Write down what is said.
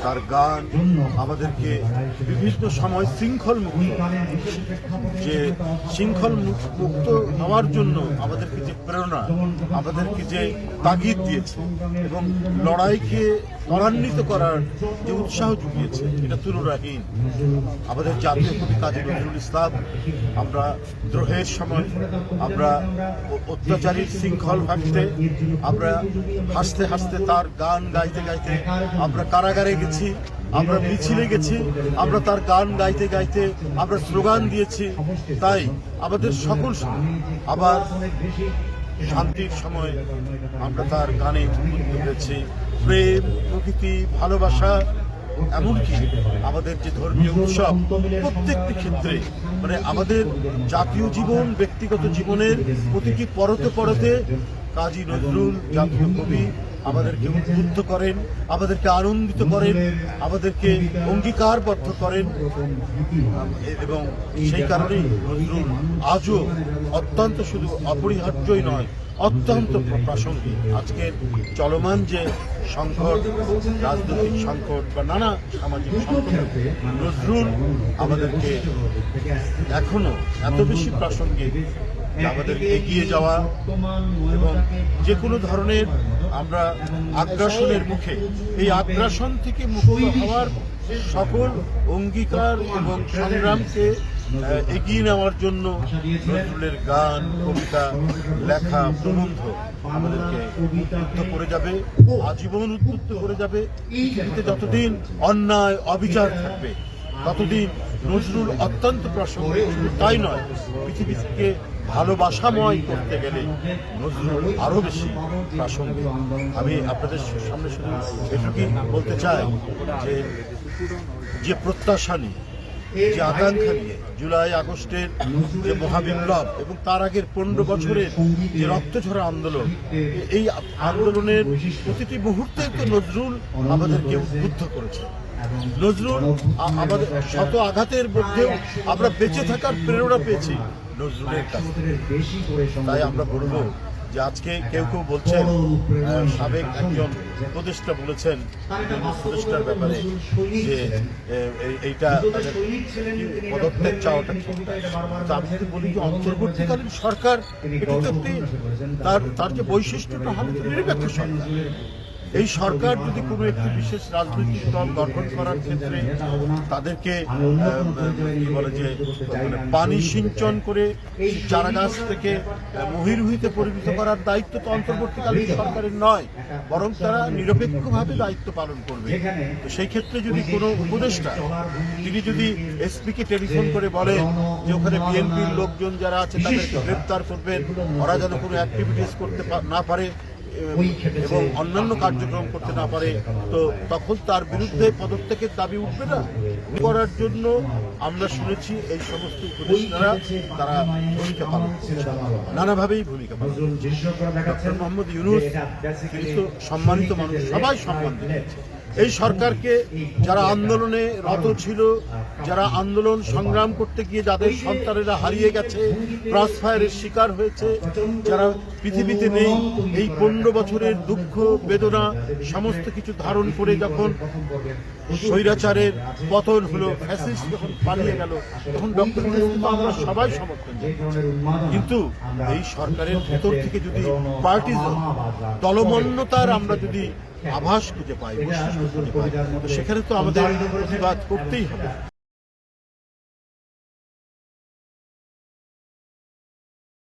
তার গান আমাদেরকে বিভিন্ন সময় শৃঙ্খল মুক্ত হওয়ার জন্য আমাদেরকে যে প্রেরণা, আমাদেরকে যে তাগিদ দিয়েছে এবং লড়াইকে ত্বরান্বিত করার যে উৎসাহ জুগিয়েছে, এটা তুলনাহীন। আমাদের জাতীয় কবি কাজী নজরুল ইসলাম, আমরা দ্রোহের সময়, আমরা অত্যাচারীর শৃঙ্খল ভাঙতে, আমরা হাসতে হাসতে তার গান গাইতে গাইতে আমরা কারাগারে গেছি, আমরা মিছিলে গেছি, আমরা তার গান গাইতে গাইতে আমরা স্লোগান দিয়েছি। তাই আমাদের সকল সময়, আবার শান্তির সময় আমরা তার গানে উদ্বুদ্ধ হয়েছি। প্রেম, প্রকৃতি, ভালোবাসা, এমনকি আমাদের যে ধর্মীয় উৎসব, প্রত্যেকটি ক্ষেত্রে মানে আমাদের জাতীয় জীবন, ব্যক্তিগত জীবনের প্রতিটি পরতে পরতে কাজী নজরুল জাতীয় কবি আমাদেরকে উদ্বুদ্ধ করেন, আমাদেরকে আনন্দিত করেন, আমাদেরকে অঙ্গীকারবদ্ধ করেন। এবং সেই কারণেই নজরুল আজও অত্যন্ত শুধু অপরিহার্যই নয়, অত্যন্ত প্রাসঙ্গিক। আজকের চলমান যে সংকট, রাজনৈতিক সংকট বা নানা সামাজিক সংকট, নজরুল আমাদেরকে এখনো এত বেশি প্রাসঙ্গিক যে আমাদের এগিয়ে যাওয়া এবং যে কোনো ধরনের আমরা আগ্রাসনের মুখে, এই আগ্রাসন থেকে মুক্ত হওয়ার সকল অঙ্গীকার এবং সংগ্রামকে এগিয়ে নেওয়ার জন্য নজরুলের গান, কবিতা, লেখা, প্রবন্ধ আমাদেরকে উদ্বুদ্ধ করে যাবে, আজীবন উদ্বুদ্ধ করে যাবে। পৃথিবীতে যতদিন অন্যায় অবিচার থাকবে ততদিন নজরুল অত্যন্ত প্রাসঙ্গিক। তাই নয়, পৃথিবীকে ভালোবাসাময় করতে গেলে নজরুল আরো বেশি প্রাসঙ্গিক। আমি আপনাদের সামনে শুধু এটুকুই বলতে চাই যে প্রত্যাশা নিয়ে, যে আকাঙ্ক্ষা নিয়ে জুলাই আগস্টের যে মহাবিপ্লব এবং তার আগের 15 বছরের যে রক্তঝরা আন্দোলন, এই আন্দোলনের প্রতিটি মুহূর্তে তো নজরুল আমাদেরকে উদ্বুদ্ধ করেছে। নজরুল আমাদের শত আঘাতের মধ্যেও আমরা বেঁচে থাকার প্রেরণা পেয়েছি নজরুলের কাছে। তাই আমরা বলবো যে আজকে কেউ কেউ বলছেন, সাবেক একজন উপদেষ্টা বলেছেন উপদেষ্টার ব্যাপারে যে এইটা পদত্যাগ চাওয়াটা ঠিক। আমি যদি বলি যে অন্তর্বর্তীকালীন সরকার তার যে বৈশিষ্ট্যটা হবে নিরপেক্ষ সরকার। এই সরকার যদি কোনো একটি বিশেষ রাজনৈতিক দল গঠন করার ক্ষেত্রে তাদেরকে বলে যে পানি সিঞ্চন করে চারাগাছ থেকে মহিরুহিতে পরিণত করার দায়িত্ব তো অন্তর্বর্তীকালীন সরকারের নয়, বরং তারা নিরপেক্ষভাবে দায়িত্ব পালন করবে। তো সেই ক্ষেত্রে যদি কোনো উপদেষ্টা তিনি যদি এসপিকে টেলিফোন করে বলেন যে ওখানে বিএনপির লোকজন যারা আছে তাদেরকে গ্রেপ্তার করবেন, ওরা যেন কোনো অ্যাক্টিভিটিস করতে না পারে এবং অন্যান্য কার্যক্রম করতে না পারে, তো তখন তার বিরুদ্ধে পদত্যাগের দাবি উঠবে না। করার জন্য আমরা শুনেছি এই সমস্ত উপদেষ্টারা তারা ভূমিকা পালন করছে, নানাভাবেই ভূমিকা পালন করছে। ডক্টর মোহাম্মদ ইউনূস তিনি তো সম্মানিত মানুষ, সবাই সম্মান দিয়েছে। এই সরকারকে যারা আন্দোলনে রত ছিল, যারা আন্দোলন সংগ্রাম করতে গিয়ে যাদের সন্তানেরা হারিয়ে গেছে, ক্রস ফায়ারের শিকার হয়েছে, যারা পৃথিবীতে নেই, এই 15 বছরের দুঃখ বেদনা সমস্ত কিছু ধারণ করে যখন স্বৈরাচারের পতন হলো, ফ্যাসিস্ট যখন পালিয়ে গেল, তখন ডক্টর ইউনূসকে আমরা সবাই সমর্থন করি। কিন্তু এই সরকারের ভেতর থেকে যদি পার্টিজম, দলমন্যতার আমরা যদি আভাস খুঁজে পাই, সেখানে তো আমাদের প্রতিবাদ করতেই হবে।